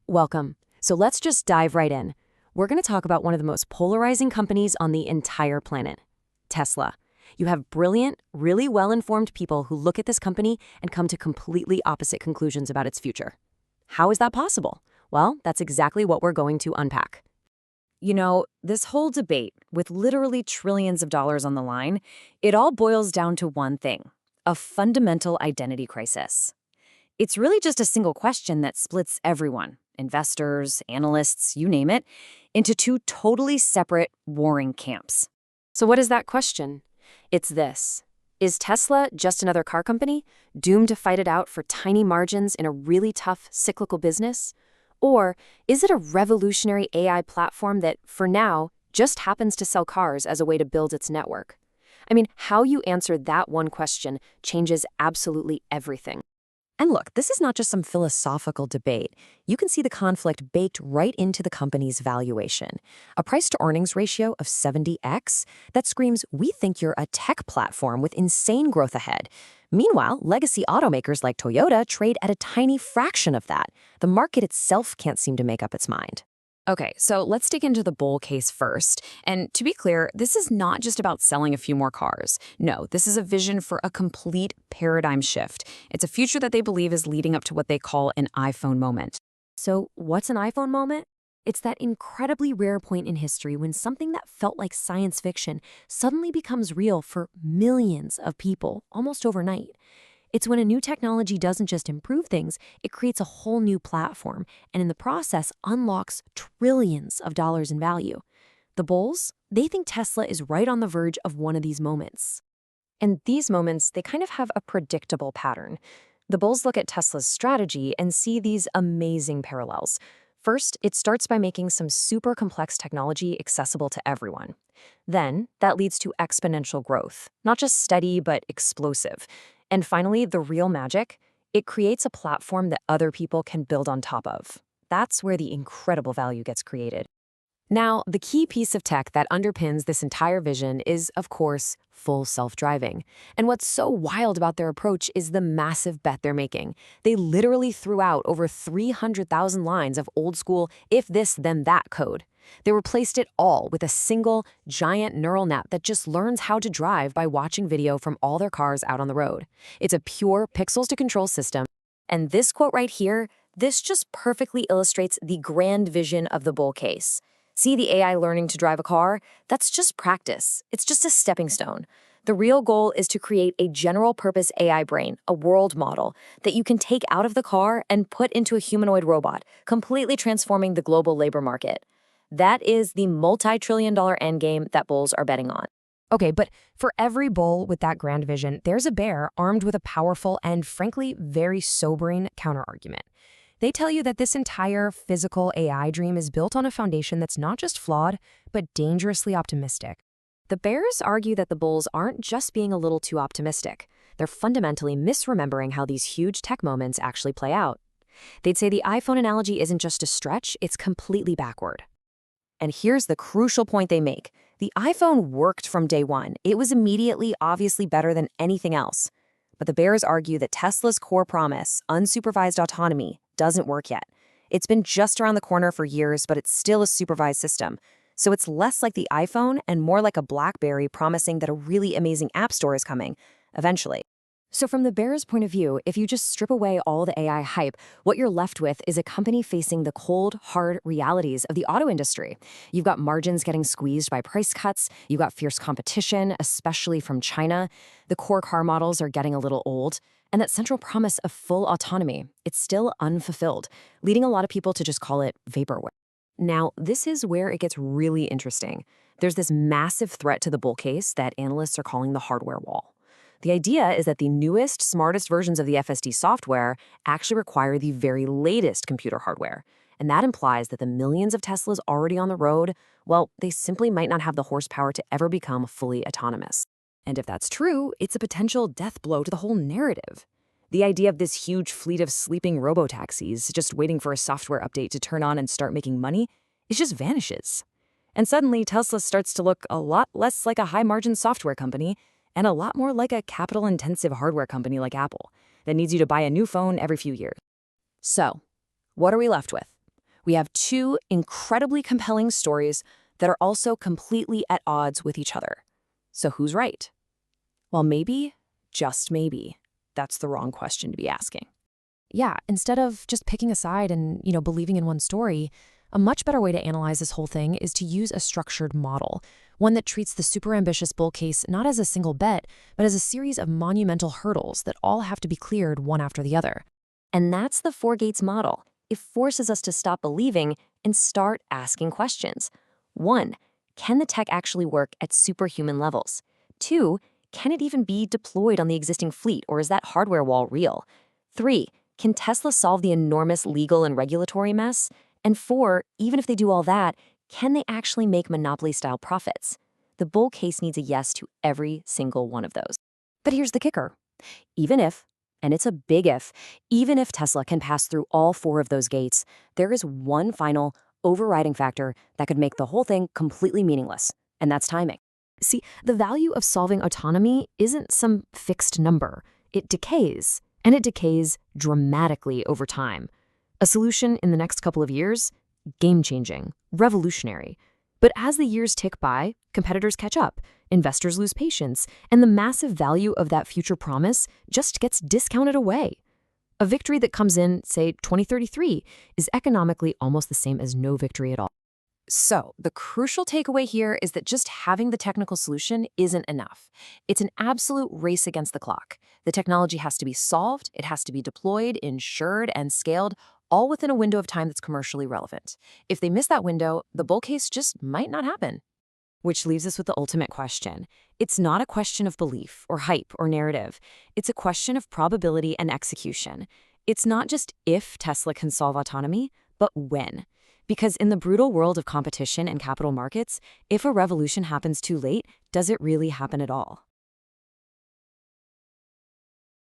Welcome. So let's just dive right in. We're going to talk about one of the most polarizing companies on the entire planet, Tesla. You have brilliant, really well-informed people who look at this company and come to completely opposite conclusions about its future. How is that possible? Well, that's exactly what we're going to unpack. This whole debate, with literally trillions of dollars on the line, it all boils down to one thing: a fundamental identity crisis. It's really just a single question that splits everyone, investors, analysts, you name it, into two totally separate, warring camps. So what is that question? It's this. Is Tesla just another car company, doomed to fight it out for tiny margins in a really tough, cyclical business? Or is it a revolutionary AI platform that, for now, just happens to sell cars as a way to build its network? I mean, how you answer that one question changes absolutely everything. And look, this is not just some philosophical debate. You can see the conflict baked right into the company's valuation. A price-to-earnings ratio of 70x that screams, we think you're a tech platform with insane growth ahead. Meanwhile, legacy automakers like Toyota trade at a tiny fraction of that. The market itself can't seem to make up its mind. Okay, so let's dig into the bull case first. And to be clear, this is not just about selling a few more cars. No, this is a vision for a complete paradigm shift. It's a future that they believe is leading up to what they call an iPhone moment. So, what's an iPhone moment? It's that incredibly rare point in history when something that felt like science fiction suddenly becomes real for millions of people almost overnight. It's when a new technology doesn't just improve things, it creates a whole new platform, and in the process unlocks trillions of dollars in value. The bulls, they think Tesla is right on the verge of one of these moments. And these moments, they kind of have a predictable pattern. The bulls look at Tesla's strategy and see these amazing parallels. First, it starts by making some super complex technology accessible to everyone. Then, that leads to exponential growth, not just steady, but explosive. And finally, the real magic, it creates a platform that other people can build on top of. That's where the incredible value gets created. Now, the key piece of tech that underpins this entire vision is, of course, full self-driving. And what's so wild about their approach is the massive bet they're making. They literally threw out over 300,000 lines of old-school if this, then that code. They replaced it all with a single, giant neural net that just learns how to drive by watching video from all their cars out on the road. It's a pure pixels-to-control system. And this quote right here, this just perfectly illustrates the grand vision of the bull case. See the AI learning to drive a car? That's just practice. It's just a stepping stone. The real goal is to create a general-purpose AI brain, a world model, that you can take out of the car and put into a humanoid robot, completely transforming the global labor market. That is the multi-trillion-dollar endgame that bulls are betting on. Okay, but for every bull with that grand vision, there's a bear armed with a powerful and, frankly, very sobering counterargument. They tell you that this entire physical AI dream is built on a foundation that's not just flawed, but dangerously optimistic. The bears argue that the bulls aren't just being a little too optimistic. They're fundamentally misremembering how these huge tech moments actually play out. They'd say the iPhone analogy isn't just a stretch, it's completely backward. And here's the crucial point they make. The iPhone worked from day one. It was immediately obviously better than anything else. But the bears argue that Tesla's core promise, unsupervised autonomy, doesn't work yet. It's been just around the corner for years, but it's still a supervised system. So it's less like the iPhone and more like a BlackBerry promising that a really amazing app store is coming, eventually. So from the bears' point of view, if you just strip away all the AI hype, what you're left with is a company facing the cold, hard realities of the auto industry. You've got margins getting squeezed by price cuts. You've got fierce competition, especially from China. The core car models are getting a little old. And that central promise of full autonomy, it's still unfulfilled, leading a lot of people to just call it vaporware. Now, this is where it gets really interesting. There's this massive threat to the bull case that analysts are calling the hardware wall. The idea is that the newest, smartest versions of the FSD software actually require the very latest computer hardware. And that implies that the millions of Teslas already on the road, well, they simply might not have the horsepower to ever become fully autonomous. And if that's true, it's a potential death blow to the whole narrative. The idea of this huge fleet of sleeping robotaxis just waiting for a software update to turn on and start making money, it just vanishes. And suddenly, Tesla starts to look a lot less like a high-margin software company and a lot more like a capital-intensive hardware company like Apple that needs you to buy a new phone every few years. So, what are we left with? We have two incredibly compelling stories that are also completely at odds with each other. So who's right? Well, maybe, just maybe, that's the wrong question to be asking. Yeah, instead of just picking a side and, believing in one story, a much better way to analyze this whole thing is to use a structured model, one that treats the super ambitious bull case not as a single bet, but as a series of monumental hurdles that all have to be cleared one after the other. And that's the Four Gates model. It forces us to stop believing and start asking questions. 1. Can the tech actually work at superhuman levels? 2. Can it even be deployed on the existing fleet, or is that hardware wall real? 3. Can Tesla solve the enormous legal and regulatory mess? And 4, even if they do all that, can they actually make monopoly-style profits? The bull case needs a yes to every single one of those. But here's the kicker. Even if, and it's a big if, even if Tesla can pass through all 4 of those gates, there is one final, overriding factor that could make the whole thing completely meaningless, and that's timing. See, the value of solving autonomy isn't some fixed number. It decays, and it decays dramatically over time. A solution in the next couple of years? Game-changing, revolutionary. But as the years tick by, competitors catch up, investors lose patience, and the massive value of that future promise just gets discounted away. A victory that comes in, say, 2033, is economically almost the same as no victory at all. So, the crucial takeaway here is that just having the technical solution isn't enough. It's an absolute race against the clock. The technology has to be solved, it has to be deployed, insured, and scaled, all within a window of time that's commercially relevant. If they miss that window, the bull case just might not happen. Which leaves us with the ultimate question. It's not a question of belief or hype or narrative. It's a question of probability and execution. It's not just if Tesla can solve autonomy, but when. Because in the brutal world of competition and capital markets, if a revolution happens too late, does it really happen at all?